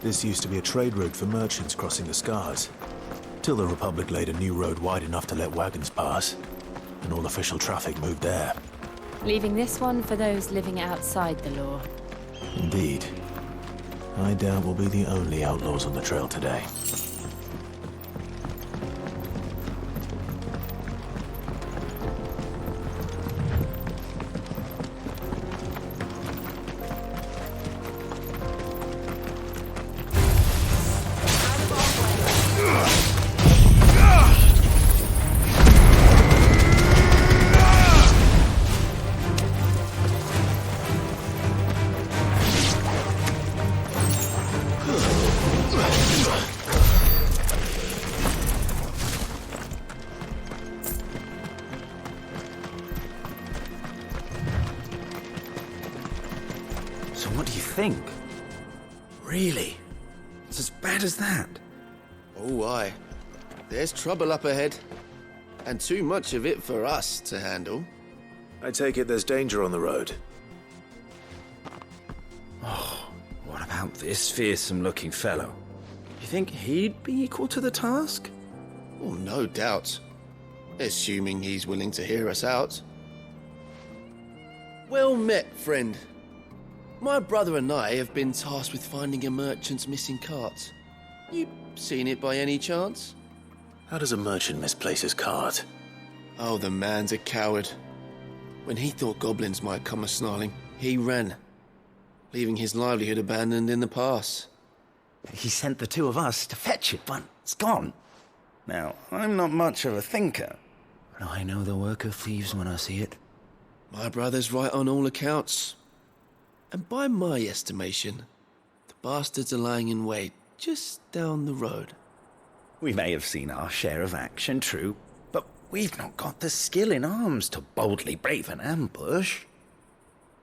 This used to be a trade route for merchants crossing the Scars, till the Republic laid a new road wide enough to let wagons pass, and all official traffic moved there. Leaving this one for those living outside the law. Indeed. I doubt we'll be the only outlaws on the trail today. So what do you think? Really? It's as bad as that? Oh, aye. There's trouble up ahead. And too much of it for us to handle. I take it there's danger on the road. Oh, what about this fearsome-looking fellow? You think he'd be equal to the task? Oh, no doubt. Assuming he's willing to hear us out. Well met, friend. My brother and I have been tasked with finding a merchant's missing cart. You seen it by any chance? How does a merchant misplace his cart? Oh, the man's a coward. When he thought goblins might come a-snarling, he ran, leaving his livelihood abandoned in the pass. He sent the two of us to fetch it, but it's gone. Now, I'm not much of a thinker, but I know the work of thieves when I see it. My brother's right on all accounts. And by my estimation, the bastards are lying in wait just down the road. We may have seen our share of action, true, but we've not got the skill in arms to boldly brave an ambush.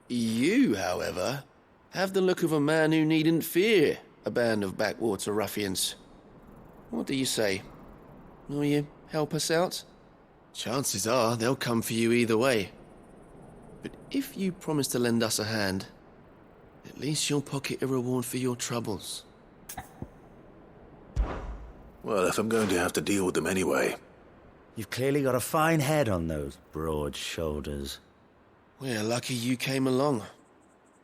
You, however, have the look of a man who needn't fear a band of backwater ruffians. What do you say? Will you help us out? Chances are they'll come for you either way. But if you promise to lend us a hand, at least you'll pocket a reward for your troubles. Well, if I'm going to have to deal with them anyway. You've clearly got a fine head on those broad shoulders. We're lucky you came along.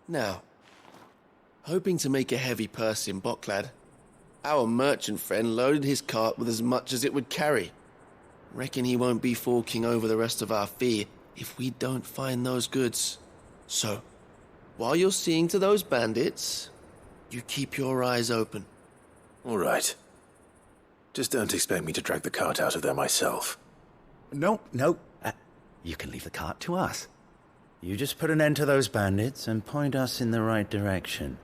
Now, hoping to make a heavy purse in Boklad, our merchant friend loaded his cart with as much as it would carry. Reckon he won't be forking over the rest of our fee if we don't find those goods. So, while you're seeing to those bandits, you keep your eyes open. All right. Just don't expect me to drag the cart out of there myself. No. You can leave the cart to us. You just put an end to those bandits and point us in the right direction.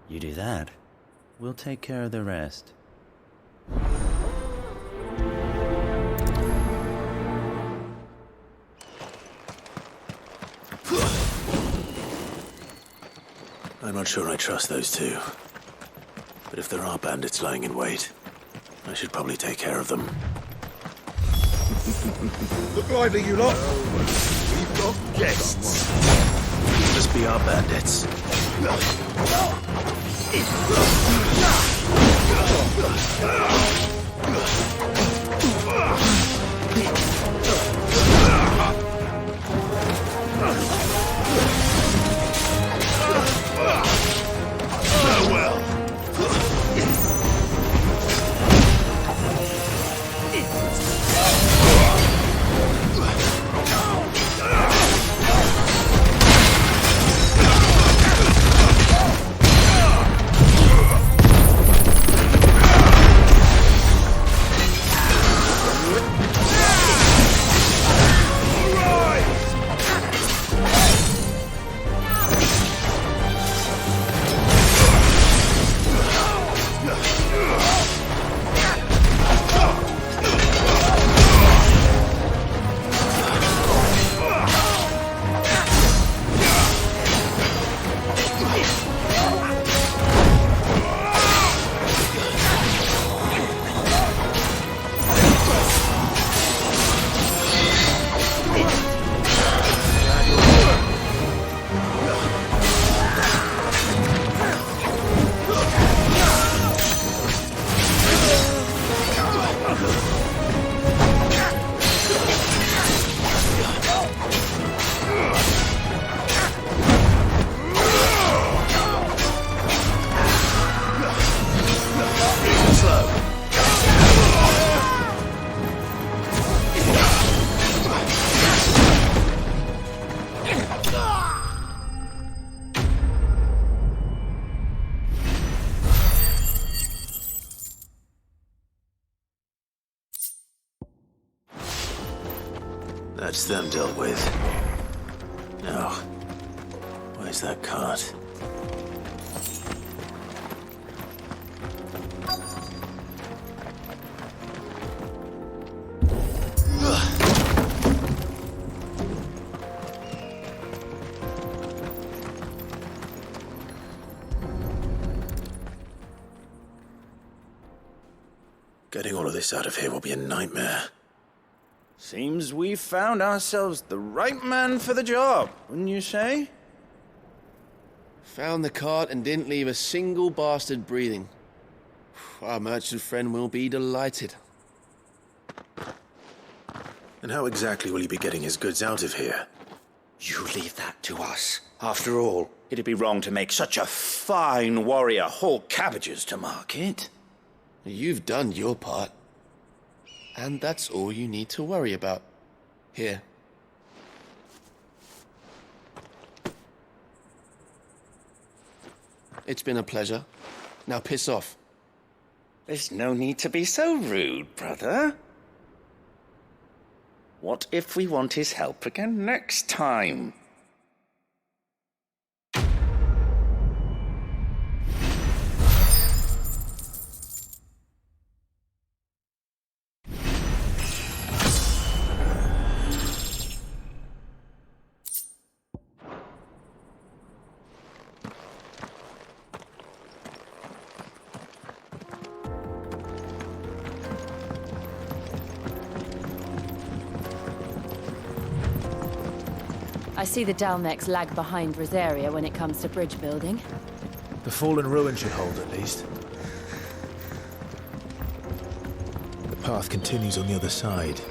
You do that, we'll take care of the rest. I'm not sure I trust those two. But if there are bandits lying in wait, I should probably take care of them. Look lively, you lot! We've got guests! Must be our bandits. That's them dealt with. Now, where's that cart? Getting all of this out of here will be a nightmare. Seems we've found ourselves the right man for the job, wouldn't you say? Found the cart and didn't leave a single bastard breathing. Our merchant friend will be delighted. And how exactly will he be getting his goods out of here? You leave that to us. After all, it'd be wrong to make such a fine warrior haul cabbages to market. You've done your part. And that's all you need to worry about. Here. It's been a pleasure. Now piss off. There's no need to be so rude, brother. What if we want his help again next time? I see the Dalmex lag behind Rosaria when it comes to bridge building. The fallen ruin should hold at least. The path continues on the other side.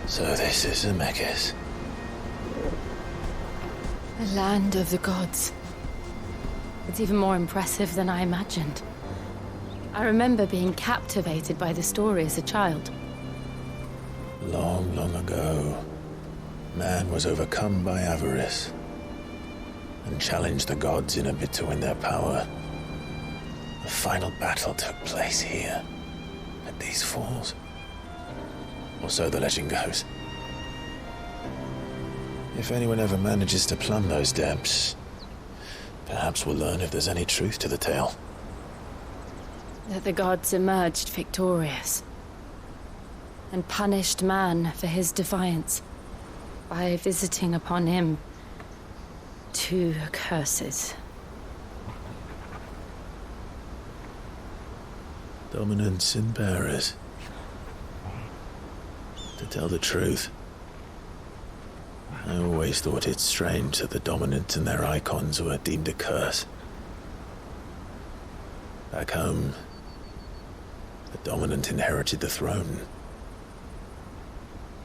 So this is Zemeckis. The land of the gods. It's even more impressive than I imagined. I remember being captivated by the story as a child. Long, long ago, man was overcome by avarice and challenged the gods in a bid to win their power. The final battle took place here, at these falls. Or so the legend goes. If anyone ever manages to plumb those depths, perhaps we'll learn if there's any truth to the tale. That the gods emerged victorious and punished man for his defiance by visiting upon him 2 curses. Dominants and bearers. To tell the truth, I always thought it strange that the dominant and their icons were deemed a curse. Back home, the dominant inherited the throne.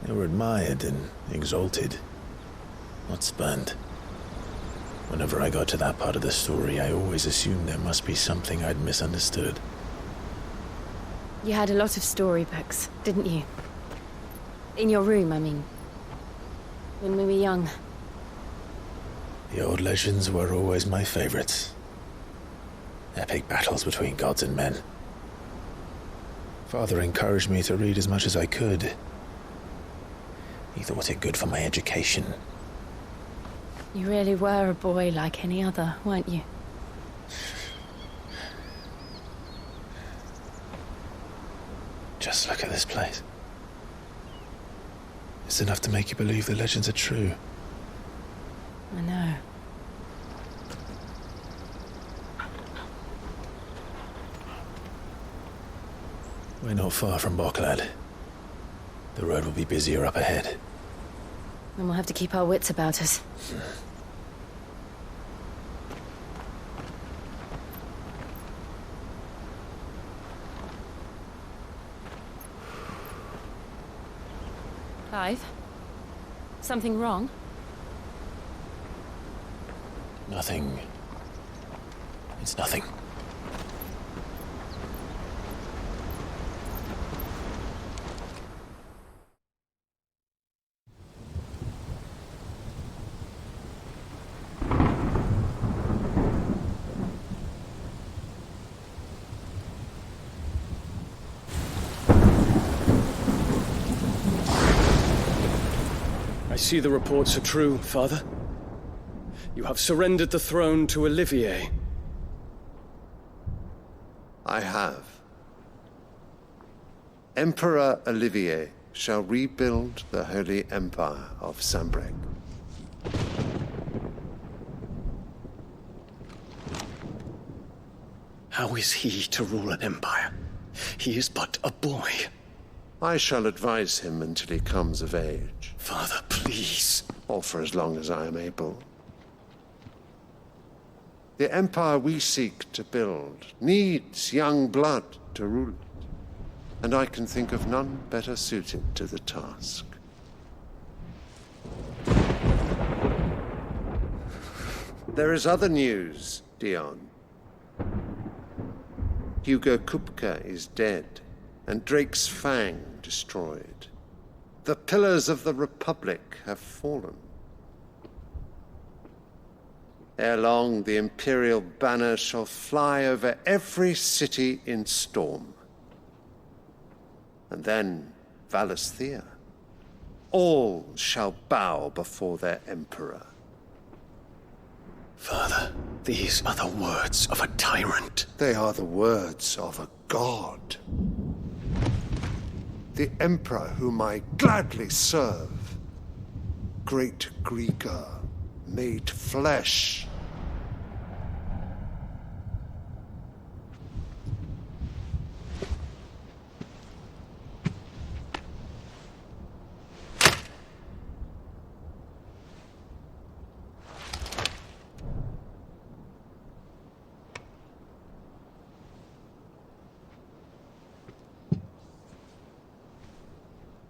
They were admired and exalted, not spurned. Whenever I got to that part of the story, I always assumed there must be something I'd misunderstood. You had a lot of storybooks, didn't you? In your room, I mean. When we were young. The old legends were always my favorites. Epic battles between gods and men. Father encouraged me to read as much as I could. He thought it good for my education. You really were a boy like any other, weren't you? Just look at this place. It's enough to make you believe the legends are true. I know. We're not far from Boklad. The road will be busier up ahead. Then we'll have to keep our wits about us. Clive? Something wrong? Nothing. It's nothing. I see the reports are true, Father. You have surrendered the throne to Olivier. I have. Emperor Olivier shall rebuild the Holy Empire of Sanbreque. How is he to rule an empire? He is but a boy. I shall advise him until he comes of age, Father, please. or for as long as I am able. The empire we seek to build needs young blood to rule it, and I can think of none better suited to the task. There is other news, Dion. Hugo Kupka is dead, and Drake's Fang destroyed. The pillars of the Republic have fallen. Ere long, the Imperial banner shall fly over every city in Storm. And then Valisthea. All shall bow before their Emperor. Father, these are the words of a tyrant. They are the words of a god. The Emperor whom I gladly serve. Great Greeker, made flesh.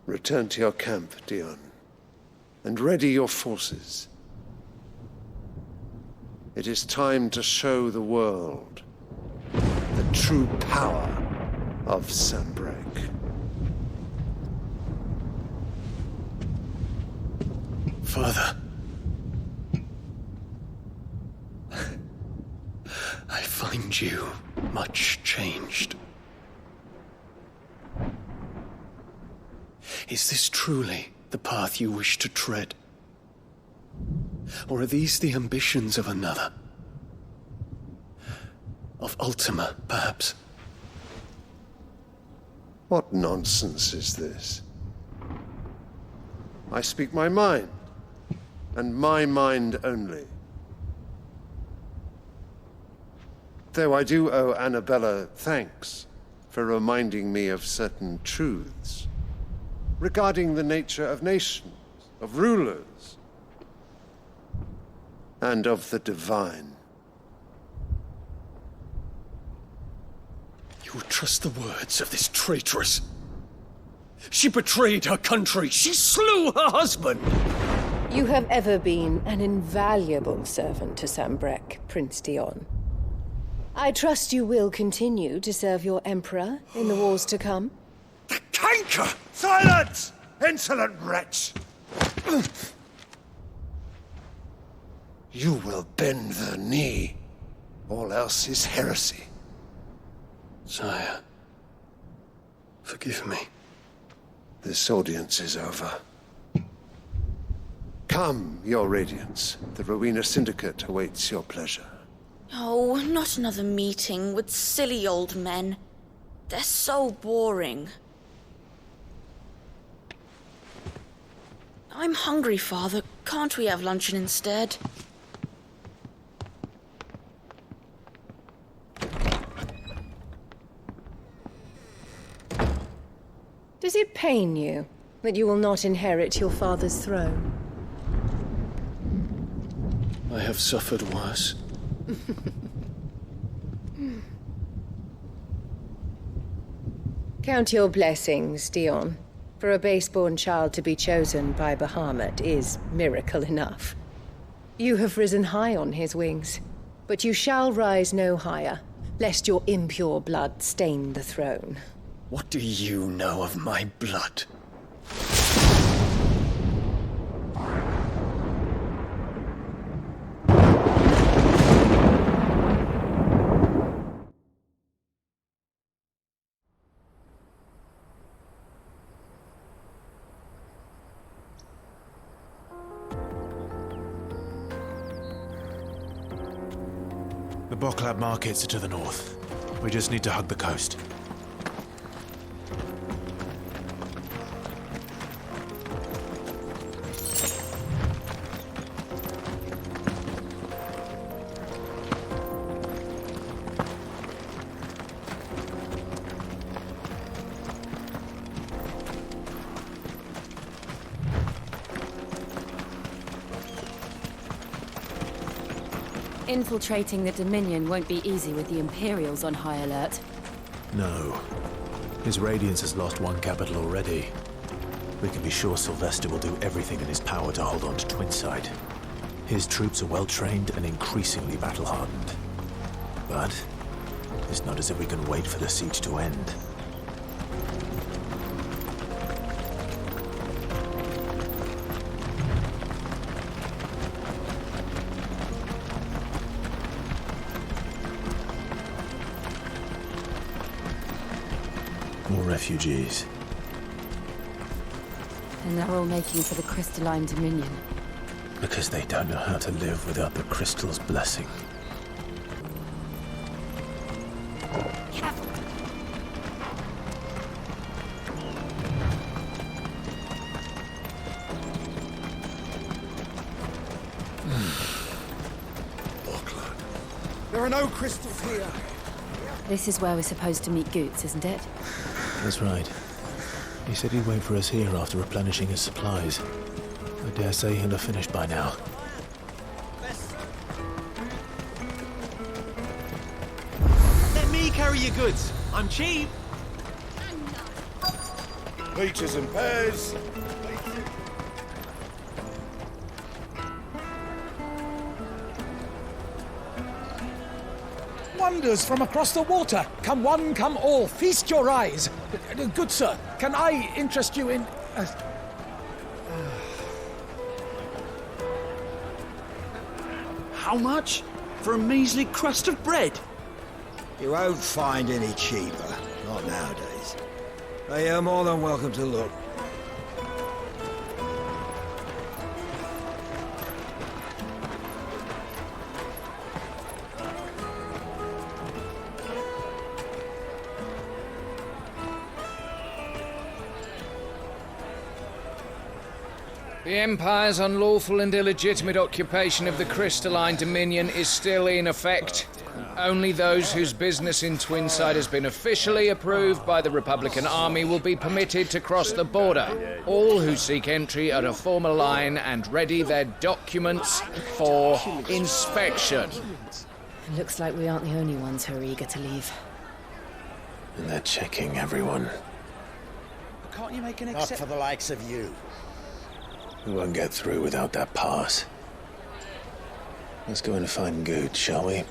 Return to your camp, Dion, and ready your forces. It is time to show the world the true power of Sanbreque. Father. I find you much changed. Is this truly the path you wish to tread? Or are these the ambitions of another? Of Ultima, perhaps? What nonsense is this? I speak my mind, and my mind only. Though I do owe Annabella thanks for reminding me of certain truths regarding the nature of nations, of rulers, and of the divine. You would trust the words of this traitress? She betrayed her country. She slew her husband. You have ever been an invaluable servant to Sanbreque, Prince Dion. I trust you will continue to serve your Emperor in the wars to come. The canker! Silence! Insolent wretch! You will bend the knee. All else is heresy. Sire, forgive me. This audience is over. Come, Your Radiance. The Rowena Syndicate awaits your pleasure. Oh, not another meeting with silly old men. They're so boring. I'm hungry, Father. Can't we have luncheon instead? Does it pain you that you will not inherit your father's throne? I have suffered worse. Count your blessings, Dion. For a base-born child to be chosen by Bahamut is miracle enough. You have risen high on his wings, but you shall rise no higher, lest your impure blood stain the throne. What do you know of my blood? The Boklab markets are to the north. We just need to hug the coast. Infiltrating the Dominion won't be easy with the Imperials on high alert. No. His Radiance has lost one capital already. We can be sure Sylvester will do everything in his power to hold on to Twinside. His troops are well-trained and increasingly battle-hardened. But it's not as if we can wait for the siege to end. More refugees. And they're all making for the Crystalline Dominion. Because they don't know how to live without the crystal's blessing. There are no crystals here. This is where we're supposed to meet Goots, isn't it? That's right. He said he'd wait for us here after replenishing his supplies. I dare say he'll have finished by now. Let me carry your goods. I'm cheap. Peaches and pears. Wonders from across the water. Come one, come all. Feast your eyes. Good sir, can I interest you in... How much? For a measly crust of bread? You won't find any cheaper. Not nowadays. But you're more than welcome to look. The Empire's unlawful and illegitimate occupation of the Crystalline Dominion is still in effect. Only those whose business in Twinside has been officially approved by the Republican Army will be permitted to cross the border. All who seek entry are to form a line and ready their documents for inspection. It looks like we aren't the only ones who are eager to leave. And they're checking everyone. Can't you make an Not for the likes of you. We won't get through without that pass. Let's go and find Good, shall we?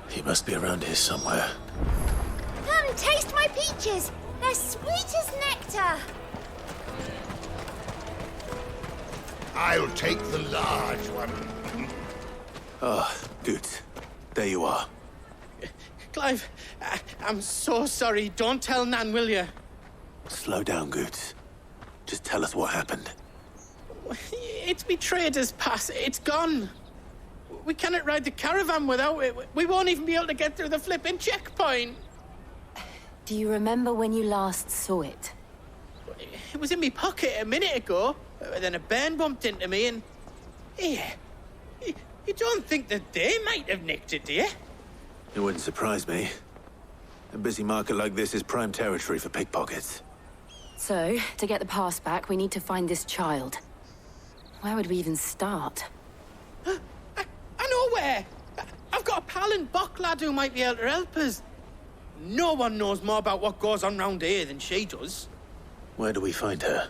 He must be around here somewhere. Come, taste my peaches! They're sweet as nectar! I'll take the large one. Ah, Good. There you are. Clive, I'm so sorry. Don't tell Nan, will you? Slow down, Goots. Just tell us what happened. It's me trader's pass. It's gone. We cannot ride the caravan without it. We won't even be able to get through the flipping checkpoint. Do you remember when you last saw it? It was in my pocket a minute ago. Then a bairn bumped into me and... Yeah. You don't think that they might have nicked it, do you? It wouldn't surprise me. A busy market like this is prime territory for pickpockets. So, to get the pass back, we need to find this child. Where would we even start? I know where! I've got a pal in Bocklad who might be able to help us. No one knows more about what goes on round here than she does. Where do we find her?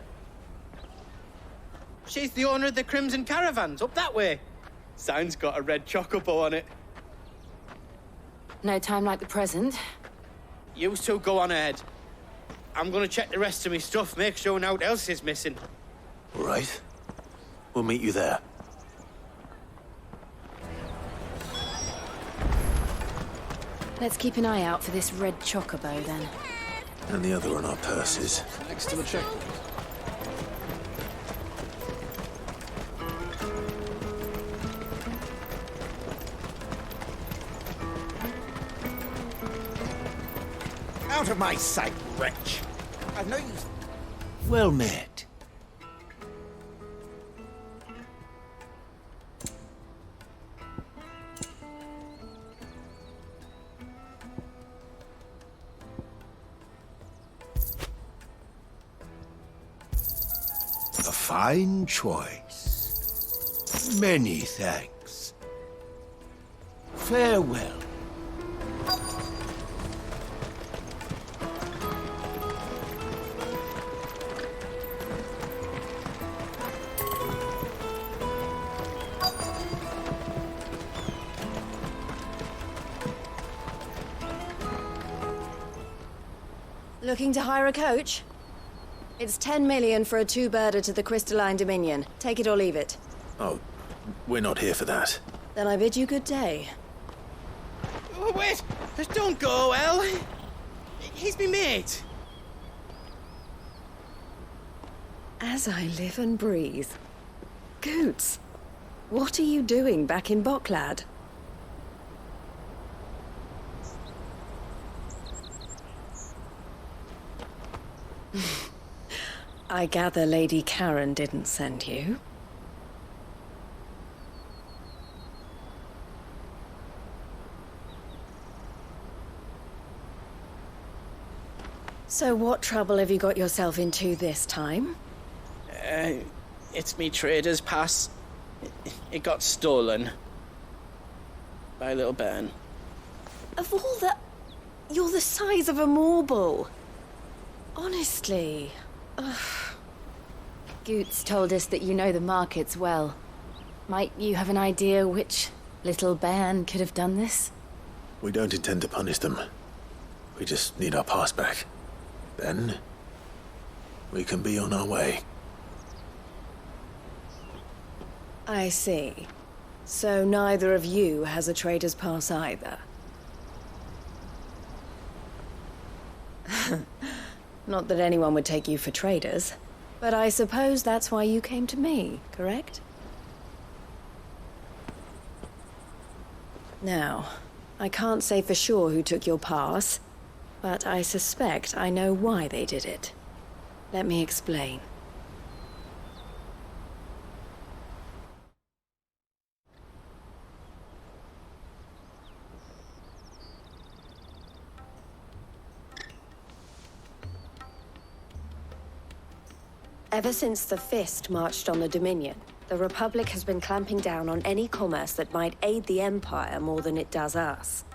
She's the owner of the Crimson Caravans, up that way. Sign's got a red chocobo on it. No time like the present. You two go on ahead. I'm gonna check the rest of my stuff, make sure naught else is missing. All right. We'll meet you there. Let's keep an eye out for this red chocobo, then. And the other on our purses. Next to the checkpoint. Out of my sight, wretch. I've no use. Well met. A fine choice. Many thanks. Farewell. Looking to hire a coach? It's 10 million for a two-birder to the Crystalline Dominion. Take it or leave it. Oh, we're not here for that. Then I bid you good day. Oh, wait! Don't go, El. He's me mate. As I live and breathe. Goots, what are you doing back in Bocklad? I gather Lady Karen didn't send you. So what trouble have you got yourself into this time? It's me trader's pass. It got stolen. By a little bairn. Of all the... You're the size of a marble. Honestly. Ugh. Goots told us that you know the markets well. Might you have an idea which little bairn could have done this? We don't intend to punish them. We just need our pass back. Then, we can be on our way. I see. So neither of you has a trader's pass either. Not that anyone would take you for traders, but I suppose that's why you came to me, correct? Now, I can't say for sure who took your pass, but I suspect I know why they did it. Let me explain. Ever since the Fist marched on the Dominion, the Republic has been clamping down on any commerce that might aid the Empire more than it does us.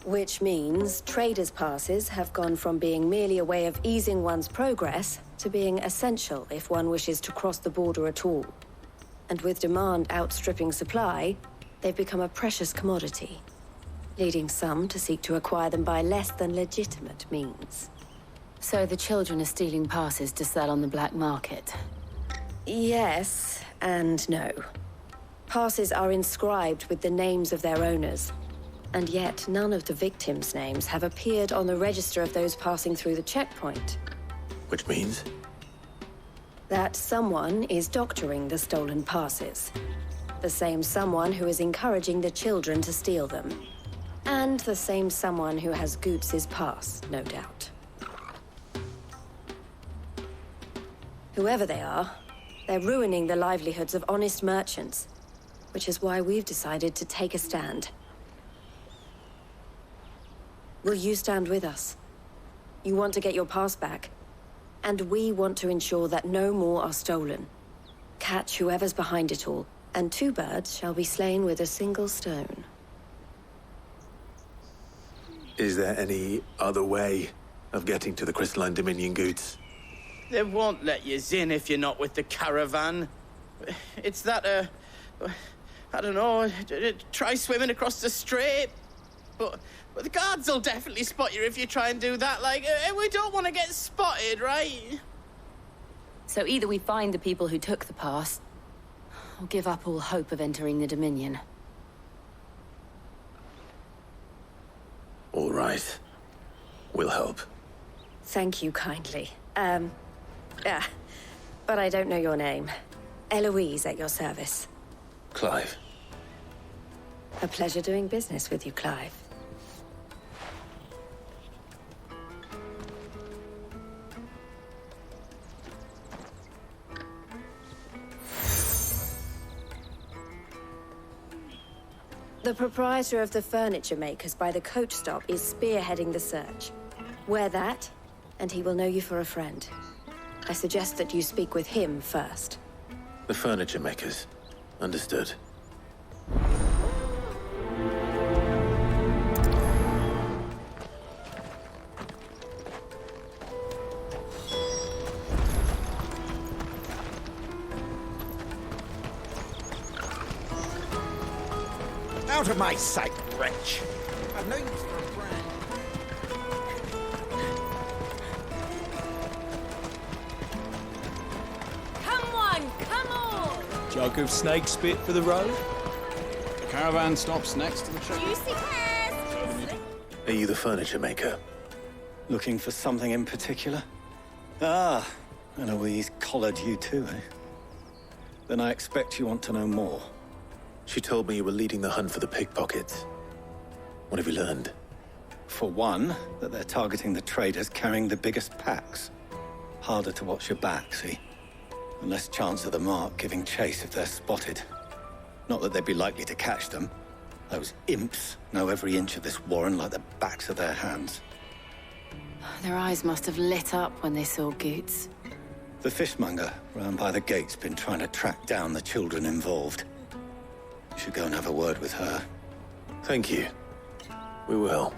Which means traders' passes have gone from being merely a way of easing one's progress to being essential if one wishes to cross the border at all. And with demand outstripping supply, they've become a precious commodity, leading some to seek to acquire them by less than legitimate means. So the children are stealing passes to sell on the black market? Yes, and no. Passes are inscribed with the names of their owners. And yet, none of the victims' names have appeared on the register of those passing through the checkpoint. Which means? That someone is doctoring the stolen passes. The same someone who is encouraging the children to steal them. And the same someone who has Goots' pass, no doubt. Whoever they are, they're ruining the livelihoods of honest merchants, which is why we've decided to take a stand. Will you stand with us? You want to get your pass back, and we want to ensure that no more are stolen. Catch whoever's behind it all, and 2 birds shall be slain with a single stone. Is there any other way of getting to the Crystalline Dominion Goots? They won't let you in if you're not with the caravan. It's that, I don't know, try swimming across the strait. But the guards will definitely spot you if you try and do that. Like, we don't want to get spotted, right? So either we find the people who took the pass, or give up all hope of entering the Dominion. All right. We'll help. Thank you kindly. But I don't know your name. Eloise at your service. Clive. A pleasure doing business with you, Clive. The proprietor of the furniture makers by the coach stop is spearheading the search. Wear that, and he will know you for a friend. I suggest that you speak with him first. The furniture makers. Understood. Out of my sight, wretch! I've no use for a friend. Come on, come on! Jug of snake spit for the road? The caravan stops next to the check. Juicy pears! Are you the furniture maker? Looking for something in particular? Ah, Eloise collared you too, eh? Then I expect you want to know more. She told me you were leading the hunt for the pickpockets. What have you learned? For one, that they're targeting the traders carrying the biggest packs. Harder to watch your back, see? And less chance of the mark giving chase if they're spotted. Not that they'd be likely to catch them. Those imps know every inch of this warren like the backs of their hands. Their eyes must have lit up when they saw Goots. The fishmonger round by the gate's been trying to track down the children involved. You should go and have a word with her. Thank you. We will.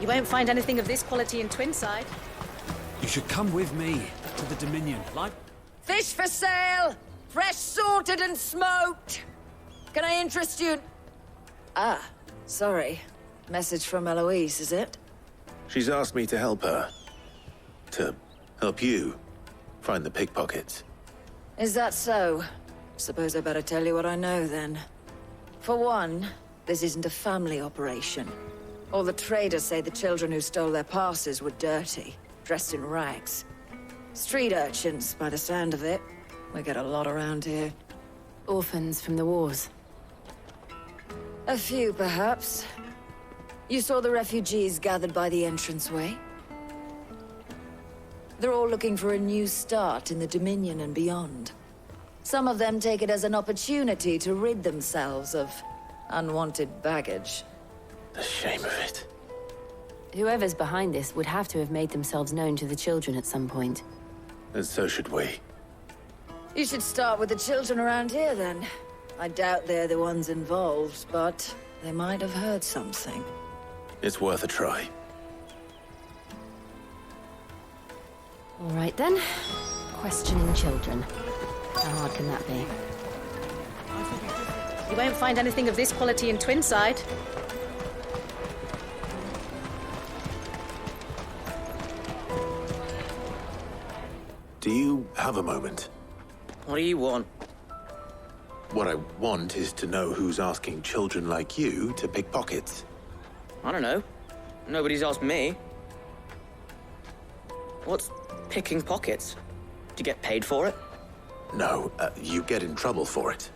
You won't find anything of this quality in Twinside. You should come with me to the Dominion, like... Fish for sale! Fresh sorted and smoked! Can I interest you? Ah, sorry. Message from Eloise, is it? She's asked me to help her. To help you find the pickpockets. Is that so? Suppose I better tell you what I know, then. For one, this isn't a family operation. All the traders say the children who stole their passes were dirty, dressed in rags. Street urchins, by the sound of it. We get a lot around here. Orphans from the wars. A few, perhaps. You saw the refugees gathered by the entranceway? They're all looking for a new start in the Dominion and beyond. Some of them take it as an opportunity to rid themselves of unwanted baggage. The shame of it. Whoever's behind this would have to have made themselves known to the children at some point. And so should we. You should start with the children around here, then. I doubt they're the ones involved, but they might have heard something. It's worth a try. All right, then. Questioning children. How hard can that be? You won't find anything of this quality in Twinside. Do you have a moment? What do you want? What I want is to know who's asking children like you to pick pockets. I don't know. Nobody's asked me. What's picking pockets? Do you get paid for it? No, you get in trouble for it.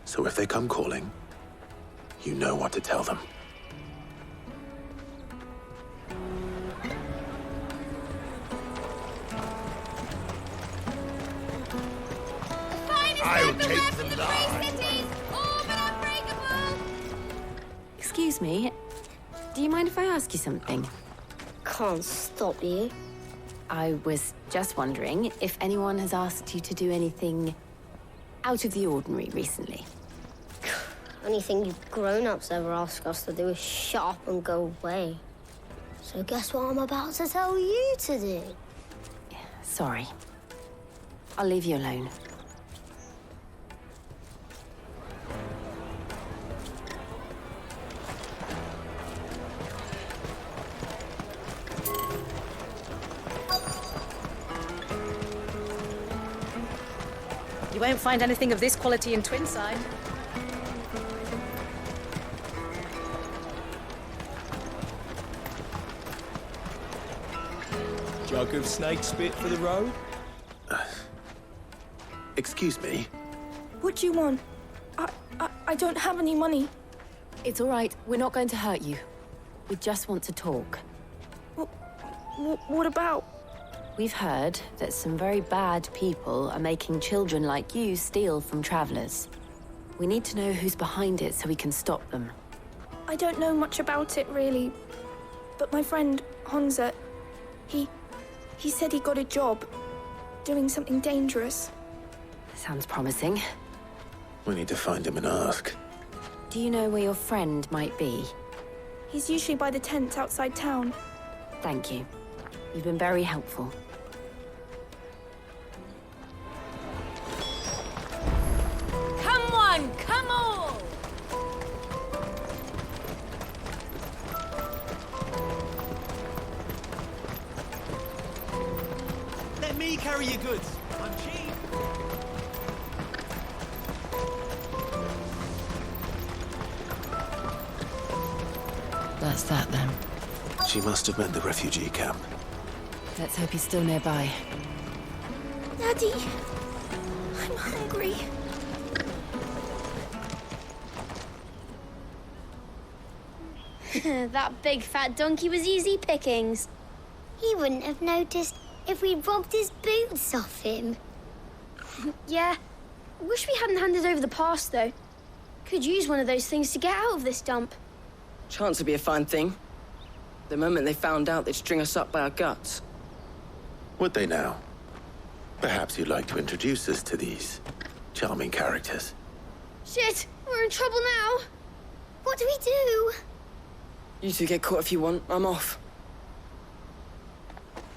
So if they come calling, you know what to tell them. I'll take the line. Excuse me, do you mind if I ask you something? Can't stop you. I was just wondering if anyone has asked you to do anything out of the ordinary recently. Anything you grown-ups ever ask us to do is shut up and go away. So guess what I'm about to tell you to do? Sorry. I'll leave you alone. You won't find anything of this quality in Twinside. Jug of snake spit for the road? Excuse me? What do you want? I don't have any money. It's all right. We're not going to hurt you. We just want to talk. What about? We've heard that some very bad people are making children like you steal from travelers. We need to know who's behind it so we can stop them. I don't know much about it, really. But my friend, Honza, he said he got a job doing something dangerous. Sounds promising. We need to find him and ask. Do you know where your friend might be? He's usually by the tents outside town. Thank you. You've been very helpful. Come on, come on! Let me carry your goods. I'm cheap. That's that then. She must have meant the refugee camp. Let's hope he's still nearby. Daddy, I'm hungry. That big fat donkey was easy pickings. He wouldn't have noticed if we robbed his boots off him. Yeah. Wish we hadn't handed over the pass, though. Could use one of those things to get out of this dump. Chance would be a fine thing. The moment they found out, they'd string us up by our guts. Would they now? Perhaps you'd like to introduce us to these charming characters. Shit, we're in trouble now. What do we do? You two get caught if you want. I'm off.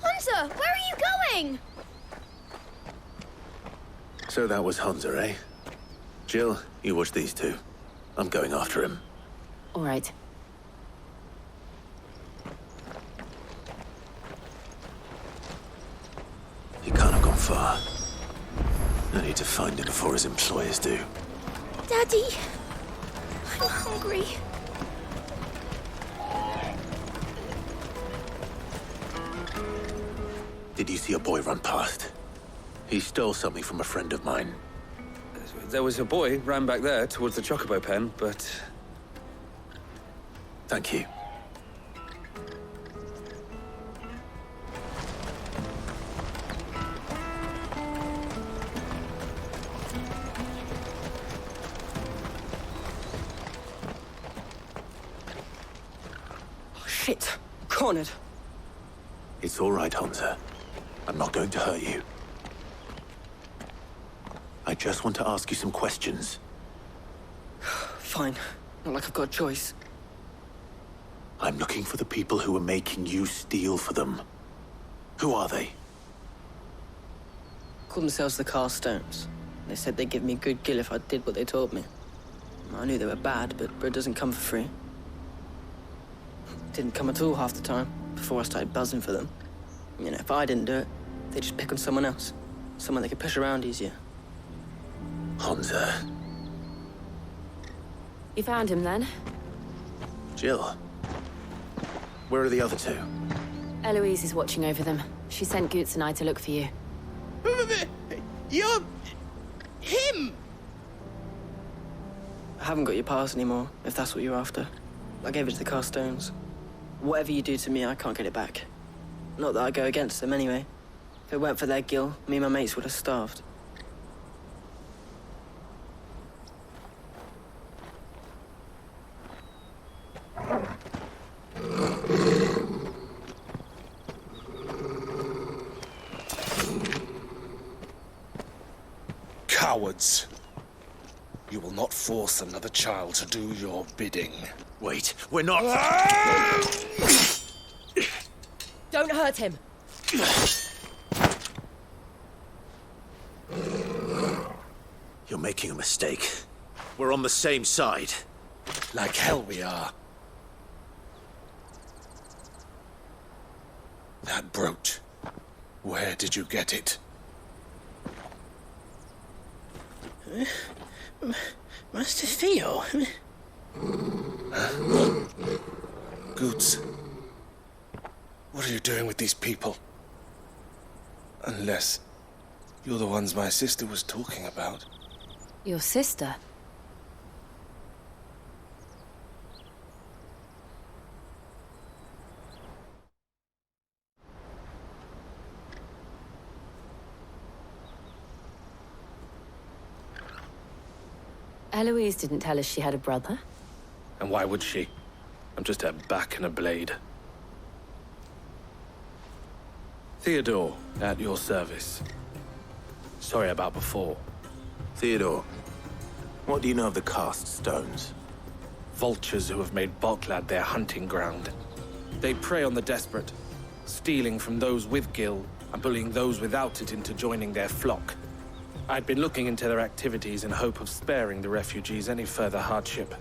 Hunter, where are you going? So that was Hunter, eh? Jill, you watch these two. I'm going after him. All right. He can't have gone far. I need to find him before his employers do. Daddy, I'm hungry. Did you see a boy run past? He stole something from a friend of mine. There was a boy ran back there towards the chocobo pen, but... Thank you. Oh, shit. Cornered. It's all right, Hunter. I'm not going to hurt you. I just want to ask you some questions. Fine. Not like I've got a choice. I'm looking for the people who are making you steal for them. Who are they? Called themselves the Carstones. They said they'd give me a good gill if I did what they told me. I knew they were bad, but bread doesn't come for free. Didn't come at all half the time, before I started buzzing for them. You know, if I didn't do it, they'd just pick on someone else. Someone that could push around easier. Hansa. You found him then? Jill. Where are the other two? Eloise is watching over them. She sent Goots and I to look for you. You're... him! I haven't got your pass anymore, if that's what you're after. I gave it to the Carstones. Whatever you do to me, I can't get it back. Not that I go against them anyway. If it weren't for their guild, me and my mates would have starved. Cowards. You will not force another child to do your bidding. Wait, we're not... Don't hurt him! You're making a mistake. We're on the same side. Like hell we are. That brooch. Where did you get it? Master Theo? Goots. What are you doing with these people? Unless you're the ones my sister was talking about. Your sister? Eloise didn't tell us she had a brother. And why would she? I'm just her back and a blade. Theodore, at your service. Sorry about before. Theodore, what do you know of the cast stones? Vultures who have made Boklad their hunting ground. They prey on the desperate, stealing from those with gil and bullying those without it into joining their flock. I'd been looking into their activities in hope of sparing the refugees any further hardship.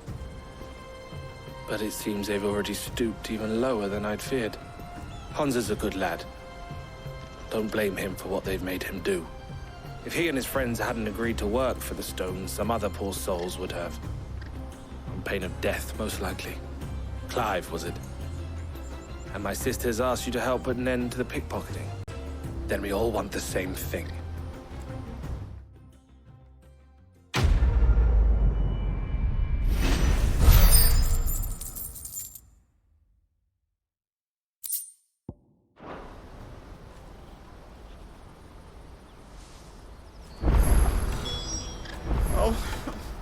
But it seems they've already stooped even lower than I'd feared. Hansa's a good lad. Don't blame him for what they've made him do. If he and his friends hadn't agreed to work for the stones, some other poor souls would have. On pain of death, most likely. Clive, was it? And my sisters asked you to help put an end to the pickpocketing. Then we all want the same thing.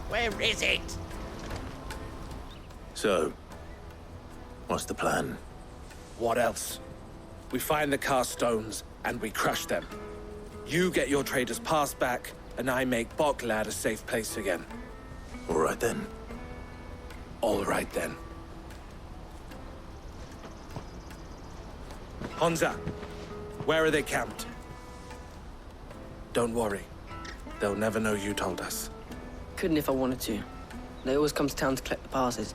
Where is it? So, what's the plan? What else? We find the cast stones, and we crush them. You get your trader's pass back, and I make Boklad a safe place again. All right then. All right then. Hansa, where are they camped? Don't worry. They'll never know you told us. Couldn't if I wanted to. They always come to town to collect the passes.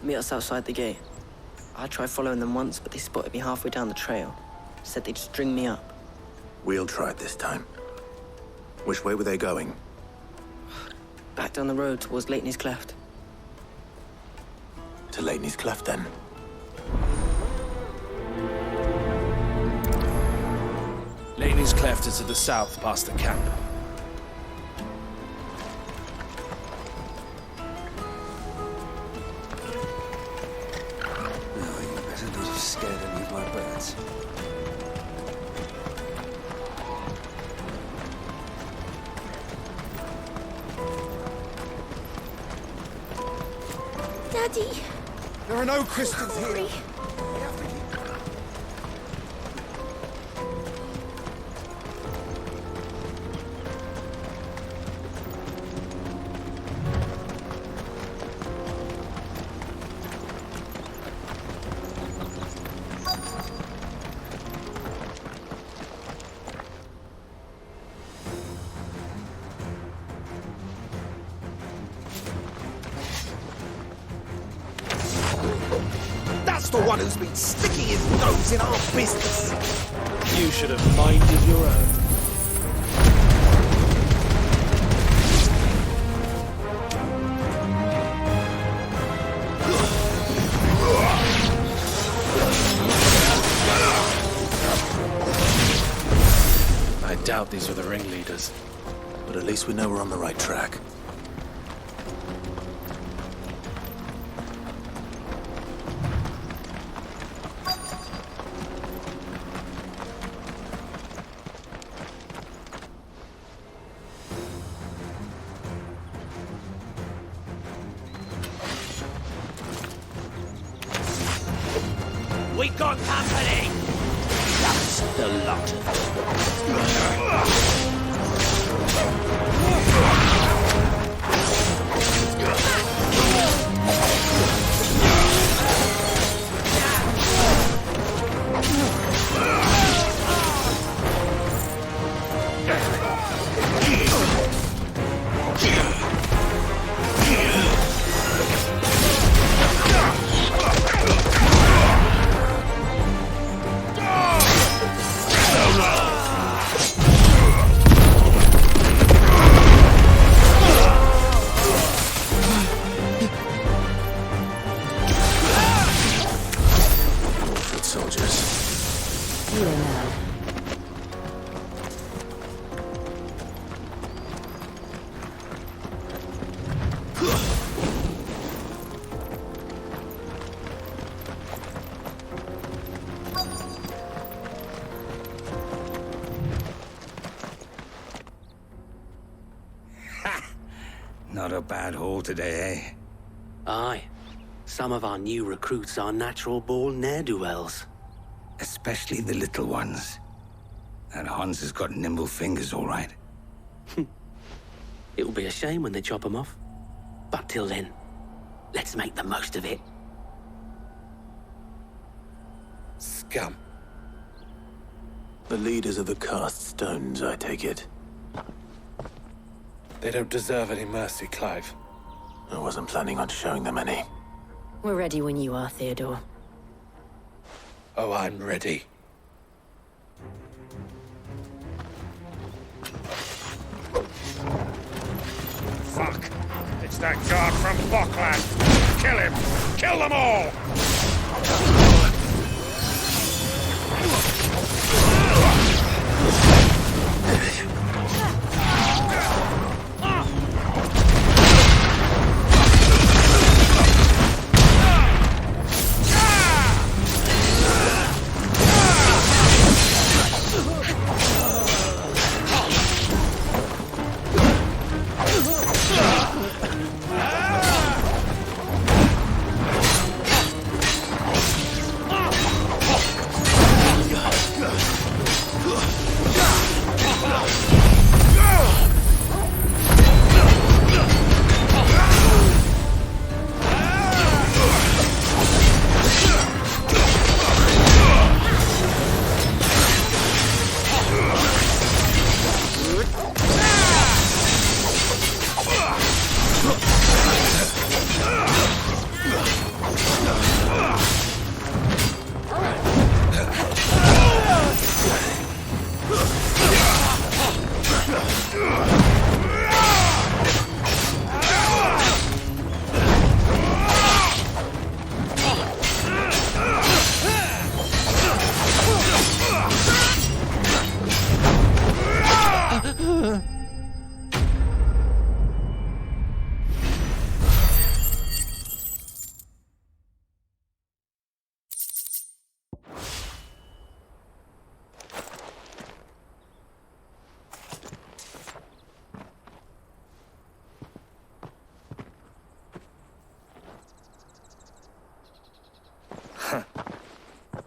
Meet us outside the gate. I tried following them once, but they spotted me halfway down the trail. Said they'd string me up. We'll try it this time. Which way were they going? Back down the road towards Leighton's Cleft. To Leighton's Cleft, then. Leighton's Cleft is to the south, past the camp. Scared any of my birds. Daddy! There are no Christians here. The one who's been sticking his nose in our business. You should have minded your own. doubt these were the ringleaders. But at least we know we're on the right track. We got company! That's the lot. Not a bad haul today, eh? Aye. Some of our new recruits are natural-born ne'er-do-wells. Especially the little ones. That Hans has got nimble fingers, all right. It'll be a shame when they chop them off. But till then, let's make the most of it. Scum. The leaders of the cast stones, I take it. They don't deserve any mercy, Clive. I wasn't planning on showing them any. We're ready when you are, Theodore. Oh, I'm ready. Fuck! It's that guard from Bockland! Kill him! Kill them all!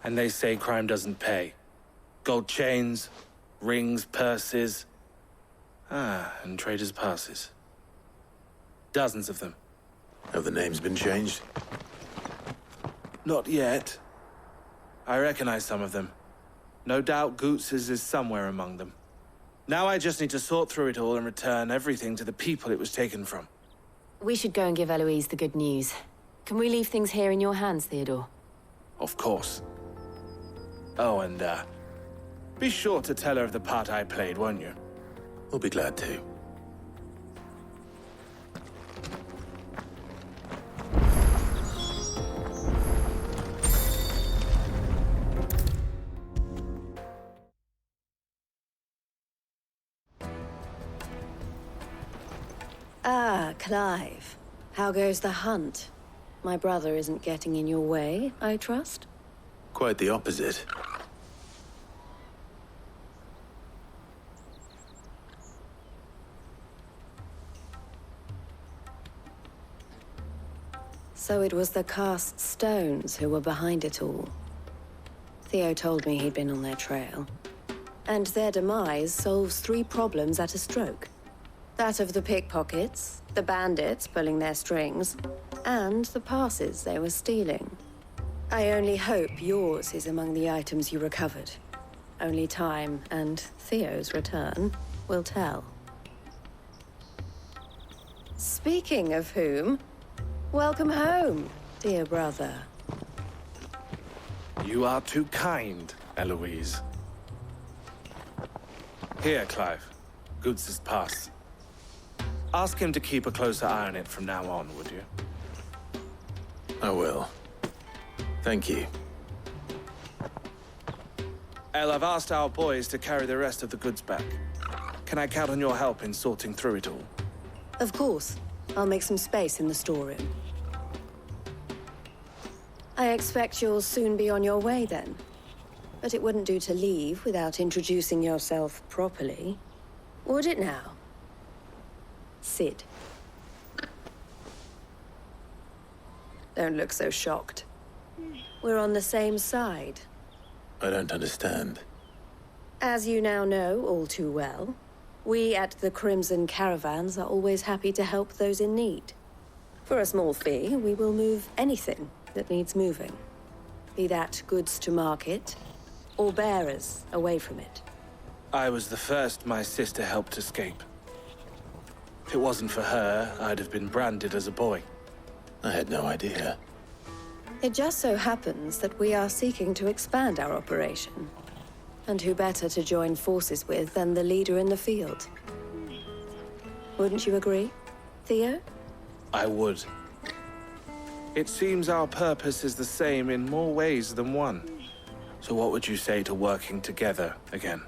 And they say crime doesn't pay. Gold chains, rings, purses. And traders' passes. Dozens of them. Have the names been changed? Not yet. I recognize some of them. No doubt Goots's is somewhere among them. Now I just need to sort through it all and return everything to the people it was taken from. We should go and give Eloise the good news. Can we leave things here in your hands, Theodore? Of course. Oh, and, be sure to tell her of the part I played, won't you? We'll be glad to. Ah, Clive. How goes the hunt? My brother isn't getting in your way, I trust? Quite the opposite. So it was the cast stones who were behind it all. Theo told me he'd been on their trail. And their demise solves 3 problems at a stroke. That of the pickpockets, the bandits pulling their strings, and the passes they were stealing. I only hope yours is among the items you recovered. Only time and Theo's return will tell. Speaking of whom, welcome home, dear brother. You are too kind, Eloise. Here, Clive. Goods' pass. Ask him to keep a closer eye on it from now on, would you? I will. Thank you. El, I've asked our boys to carry the rest of the goods back. Can I count on your help in sorting through it all? Of course. I'll make some space in the storeroom. I expect you'll soon be on your way then. But it wouldn't do to leave without introducing yourself properly. Would it now? Sid. Don't look so shocked. We're on the same side. I don't understand. As you now know all too well, we at the Crimson Caravans are always happy to help those in need. For a small fee, we will move anything that needs moving. Be that goods to market, or bearers away from it. I was the first my sister helped escape. If it wasn't for her, I'd have been branded as a boy. I had no idea. It just so happens that we are seeking to expand our operation. And who better to join forces with than the leader in the field? Wouldn't you agree, Theo? I would. It seems our purpose is the same in more ways than one. So what would you say to working together again?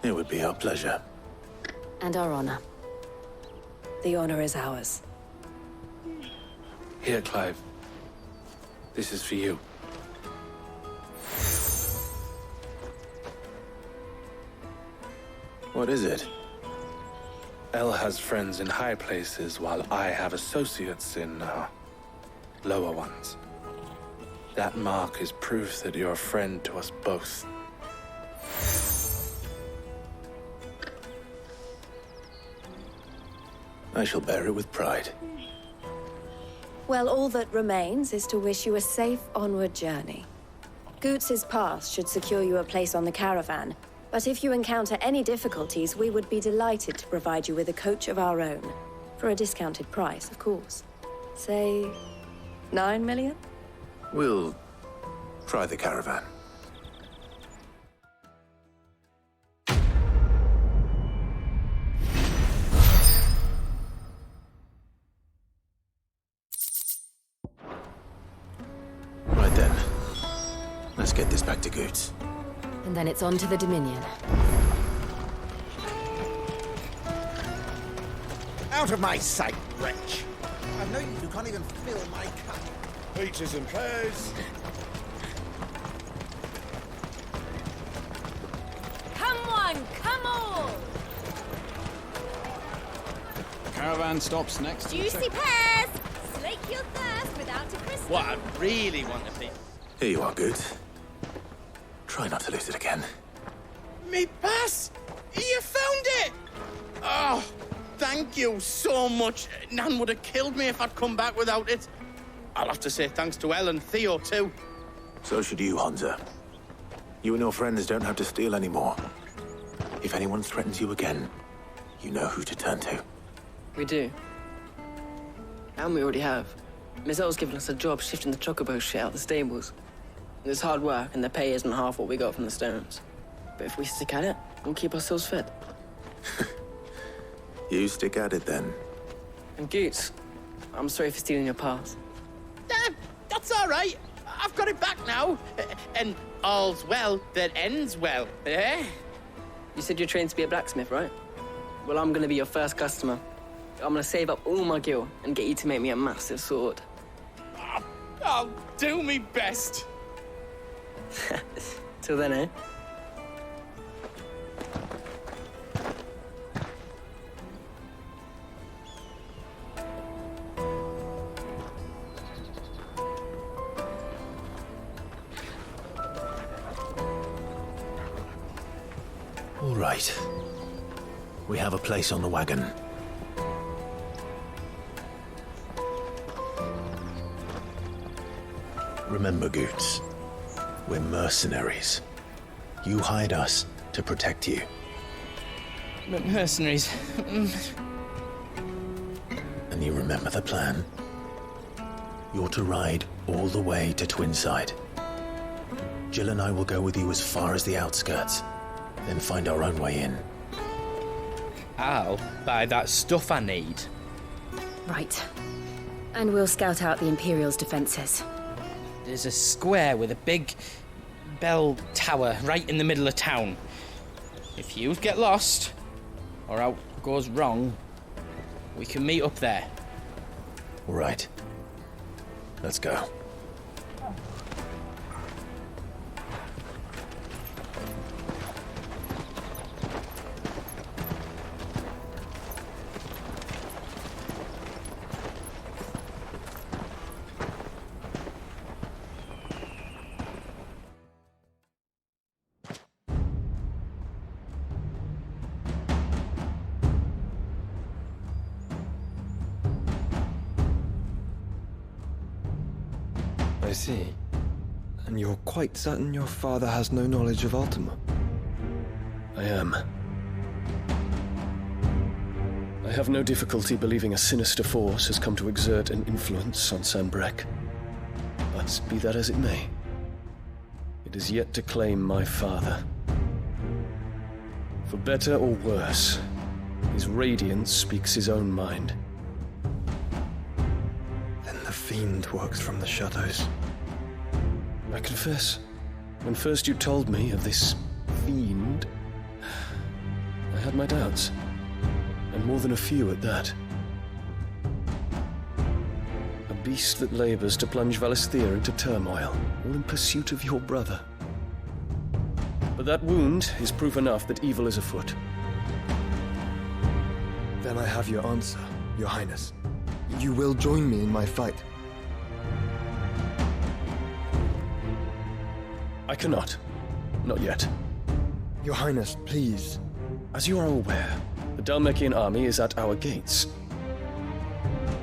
It would be our pleasure. And our honor. The honor is ours. Here, Clive. This is for you. What is it? El has friends in high places, while I have associates in, lower ones. That mark is proof that you're a friend to us both. I shall bear it with pride. Well, all that remains is to wish you a safe onward journey. Goots' pass should secure you a place on the caravan, but if you encounter any difficulties, we would be delighted to provide you with a coach of our own. For a discounted price, of course. Say, 9 million? We'll try the caravan. Right then. Let's get this back to Goots. And then it's on to the Dominion. Out of my sight, wretch! I know you can't even fill my cup. Peaches and pears. Come one, come all! Caravan stops next to the Juicy pears! Slake your thirst without a crystal. What I really want to be. Here you are, Goots. Try not to lose it again. Me pass! You found it! Oh, thank you so much. Nan would have killed me if I'd come back without it. I'll have to say thanks to El and Theo, too. So should you, Hansa. You and your friends don't have to steal anymore. If anyone threatens you again, you know who to turn to. We do. And we already have. Miss L's given us a job shifting the chocobo shit out the stables. It's hard work, and the pay isn't half what we got from the stones. But if we stick at it, we'll keep ourselves fed. You stick at it, then. And Goots, I'm sorry for stealing your pass. That's all right. I've got it back now. And all's well that ends well, eh? You said you're trained to be a blacksmith, right? Well, I'm gonna be your first customer. I'm gonna save up all my gil and get you to make me a massive sword. I'll do me best. Till then, eh? All right. We have a place on the wagon. Remember, Goots, we're mercenaries. You hired us to protect you. But mercenaries... And you remember the plan? You're to ride all the way to Twinside. Jill and I will go with you as far as the outskirts, then find our own way in. I'll buy that stuff I need. Right. And we'll scout out the Imperial's defenses. There's a square with a big bell tower right in the middle of town. If you get lost, or out goes wrong, we can meet up there. All right. Let's go. I see. And you're quite certain your father has no knowledge of Ultima? I am. I have no difficulty believing a sinister force has come to exert an influence on Sanbreque. But be that as it may, it is yet to claim my father. For better or worse, his radiance speaks his own mind. Then the fiend works from the shadows. I confess, when first you told me of this fiend, I had my doubts, and more than a few at that. A beast that labors to plunge Valisthea into turmoil, all in pursuit of your brother. But that wound is proof enough that evil is afoot. Then I have your answer, Your Highness. You will join me in my fight. I cannot. Not yet. Your Highness, please. As you are aware, the Dhalmekian army is at our gates.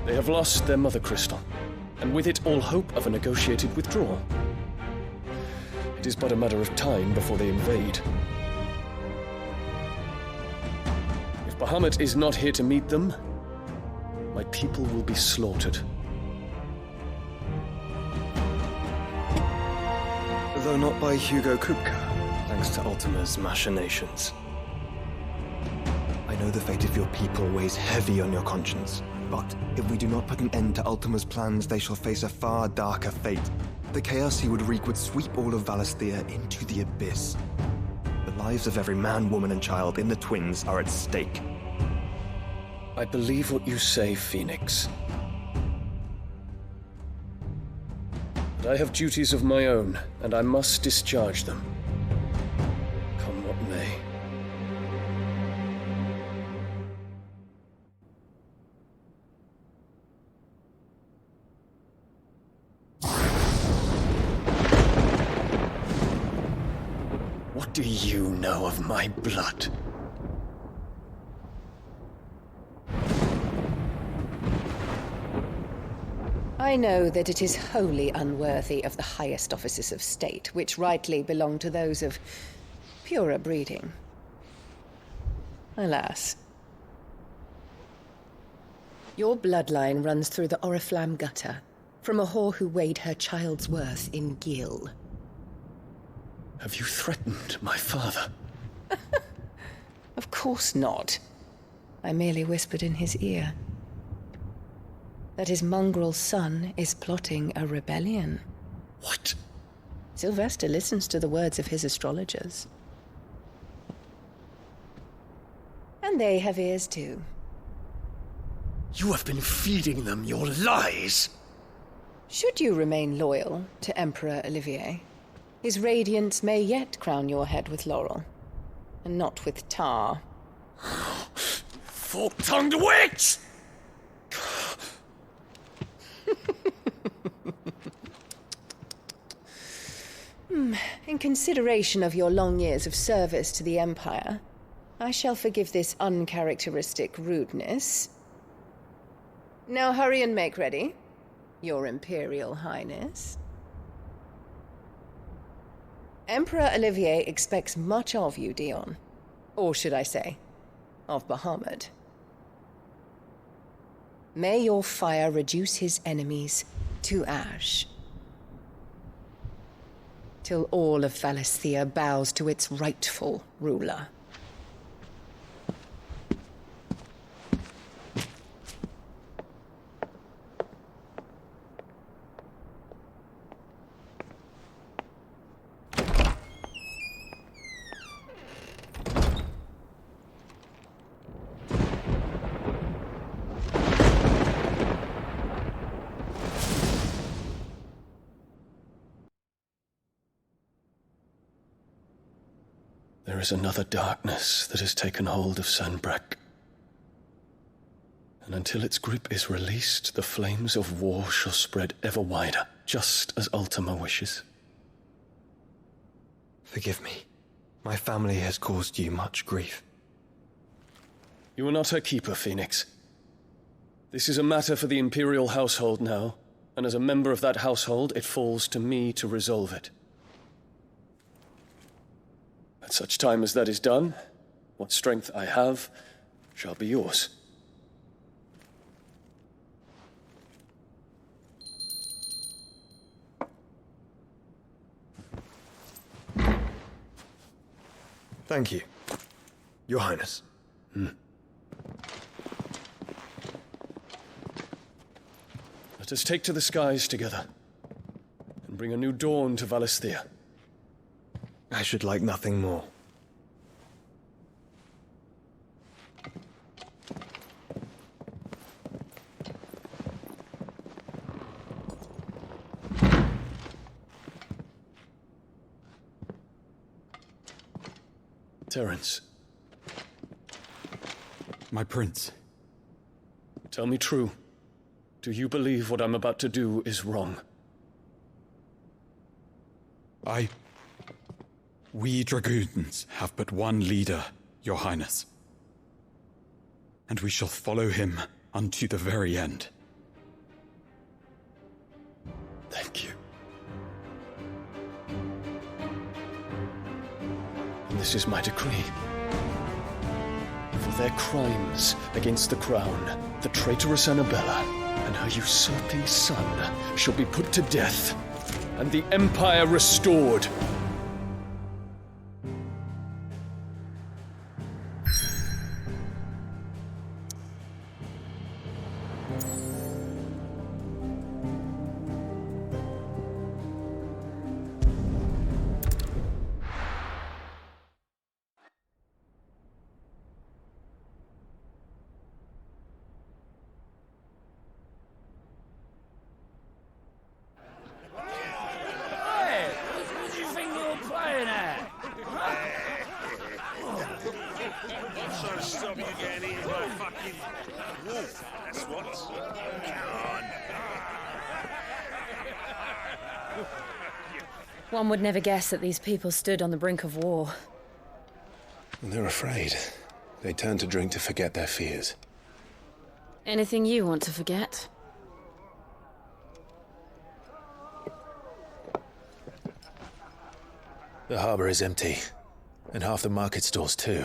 They have lost their mother crystal, and with it all hope of a negotiated withdrawal. It is but a matter of time before they invade. If Bahamut is not here to meet them, my people will be slaughtered. Though not by Hugo Kupka, thanks to Ultima's machinations. I know the fate of your people weighs heavy on your conscience, but if we do not put an end to Ultima's plans, they shall face a far darker fate. The chaos he would wreak would sweep all of Valisthea into the abyss. The lives of every man, woman, and child in the Twins are at stake. I believe what you say, Phoenix. But I have duties of my own, and I must discharge them. Come what may. What do you know of my blood? I know that it is wholly unworthy of the highest offices of state, which rightly belong to those of purer breeding. Alas. Your bloodline runs through the Oriflamme gutter, from a whore who weighed her child's worth in gil. Have you threatened my father? Of course not. I merely whispered in his ear that his mongrel son is plotting a rebellion. What? Sylvester listens to the words of his astrologers. And And they have ears too. You have been feeding them your lies! Should you remain loyal to Emperor Olivier, his radiance may yet crown your head with laurel, and not with tar. Fork-tongued witch! In consideration of your long years of service to the Empire, I shall forgive this uncharacteristic rudeness. Now hurry and make ready, Your Imperial Highness. Emperor Olivier expects much of you, Dion. Or should I say, of Bahamut. May your fire reduce his enemies to ash, till all of Valisthea bows to its rightful ruler. There is another darkness that has taken hold of Sanbreque. And until its grip is released, the flames of war shall spread ever wider, just as Ultima wishes. Forgive me. My family has caused you much grief. You are not her keeper, Phoenix. This is a matter for the Imperial household now, and as a member of that household, it falls to me to resolve it. At such time as that is done, what strength I have shall be yours. Thank you, Your Highness. Let us take to the skies together, and bring a new dawn to Valisthea. I should like nothing more. Terence. My prince. Tell me true. Do you believe what I'm about to do is wrong? We dragoons have but one leader, Your Highness. And we shall follow him unto the very end. Thank you. And this is my decree. For their crimes against the crown, the traitorous Annabella and her usurping son shall be put to death, and the Empire restored. One would never guess that these people stood on the brink of war. They're afraid. They turn to drink to forget their fears. Anything you want to forget? The harbor is empty, and half the market stalls too.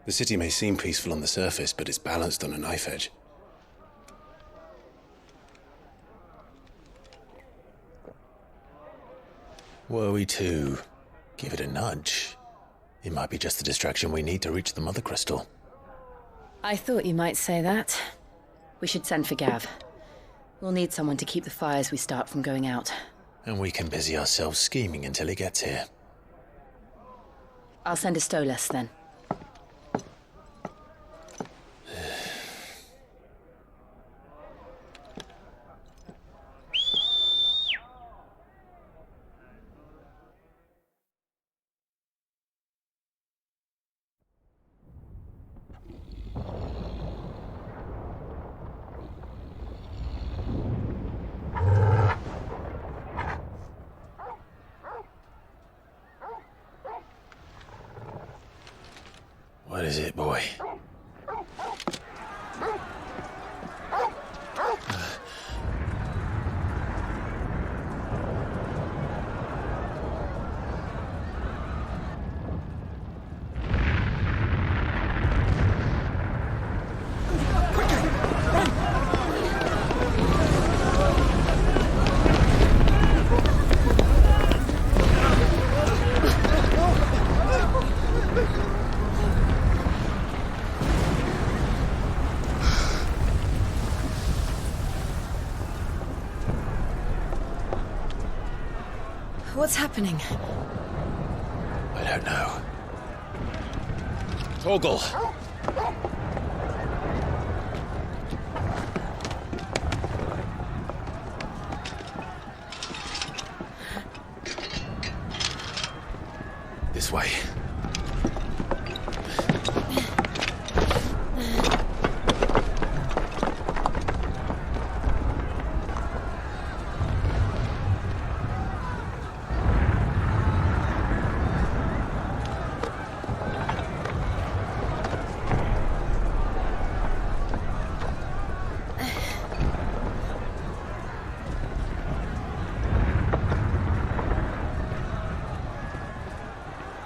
The city may seem peaceful on the surface, but it's balanced on a knife edge. Were we to give it a nudge, it might be just the distraction we need to reach the Mother Crystal. I thought you might say that. We should send for Gav. We'll need someone to keep the fires we start from going out. And we can busy ourselves scheming until he gets here. I'll send a Stolas then. is it, boy? What's happening? I don't know. Torgal! This way.